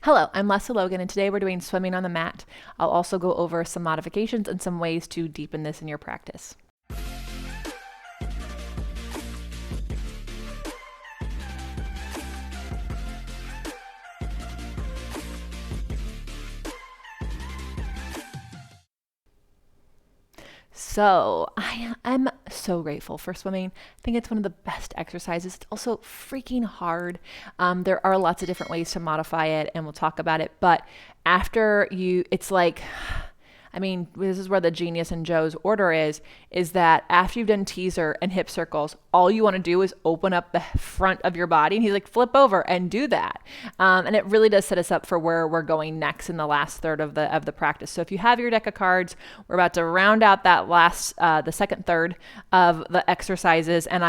Hello, I'm Lesley Logan, and today we're doing swimming on the mat. I'll also go over some modifications and some ways to deepen this in your practice. So I am so grateful for swimming. I think it's one of the best exercises. It's also freaking hard. There are lots of different ways to modify it, and we'll talk about it. But after you, it's like, I mean, this is where the genius in Joe's order is that after you've done teaser and hip circles, all you want to do is open up the front of your body. And he's like, flip over and do that. And it really does set us up for where we're going next in the last third of the practice. So if you have your deck of cards, we're about to round out that last, the second third of the exercises. And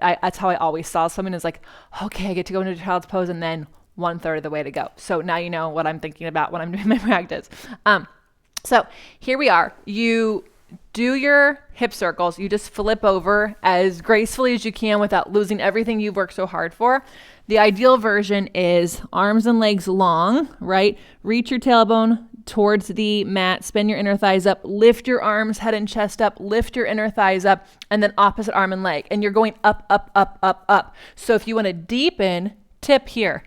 that's how I always saw swimming, is like, okay, I get to go into child's pose and then 1/3 of the way to go. So now you know what I'm thinking about when I'm doing my practice. So here we are. You do your hip circles. You just flip over as gracefully as you can without losing everything you've worked so hard for. The ideal version is arms and legs long, right? Reach your tailbone towards the mat, spin your inner thighs up, lift your arms, head and chest up, lift your inner thighs up, and then opposite arm and leg. And you're going up, up, up, up, up. So if you want to deepen, tip here.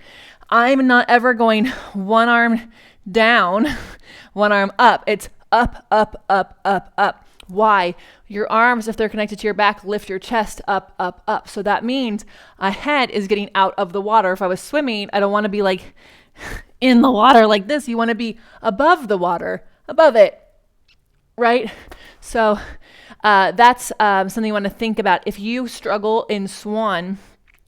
I'm not ever going one arm down, one arm up. It's up, up, up, up, up. Why? Your arms, if they're connected to your back, lift your chest up, up, up. So that means a head is getting out of the water. If I was swimming, I don't want to be like in the water like this. You want to be above the water, above it, right? So that's something you want to think about. If you struggle in swan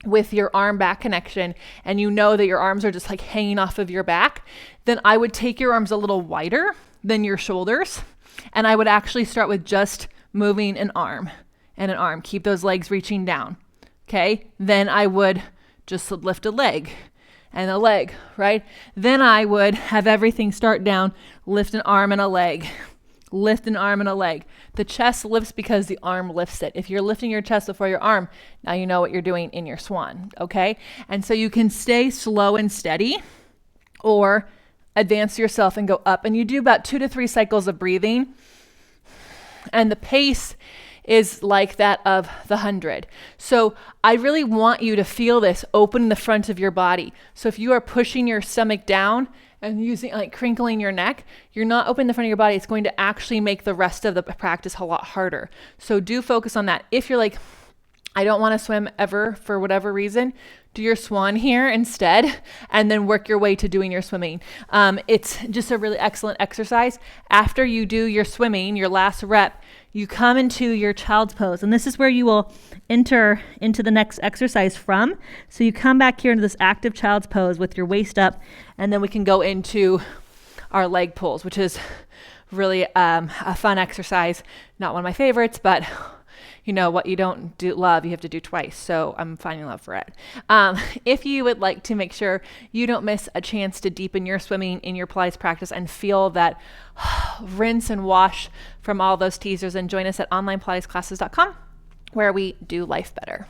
with your arm back connection and you know that your arms are just like hanging off of your back, then I would take your arms a little wider than your shoulders, and I would actually start with just moving an arm and an arm. Keep those legs reaching down. Okay. Then I would just lift a leg and a leg, right? Then I would have everything start down, lift an arm and a leg. Lift an arm and a leg. The chest lifts because the arm lifts it. If you're lifting your chest before your arm, now you know what you're doing in your swan, okay? And so you can stay slow and steady or advance yourself and go up. And you do about 2 to 3 cycles of breathing. And the pace is like that of the 100. So I really want you to feel this open in the front of your body. So if you are pushing your stomach down and using like crinkling your neck, you're not opening the front of your body. It's going to actually make the rest of the practice a lot harder. So do focus on that. If you're like, I don't want to swim ever for whatever reason, do your swan here instead, and then work your way to doing your swimming. It's just a really excellent exercise. After you do your swimming, your last rep, you come into your child's pose. And this is where you will enter into the next exercise from. So you come back here into this active child's pose with your waist up, and then we can go into our leg pulls, which is really a fun exercise. Not one of my favorites, but you know, what you don't love, you have to do twice. So I'm finding love for it. If you would like to make sure you don't miss a chance to deepen your swimming in your Pilates practice and feel that rinse and wash from all those teasers, and join us at onlinepilatesclasses.com, where we do life better.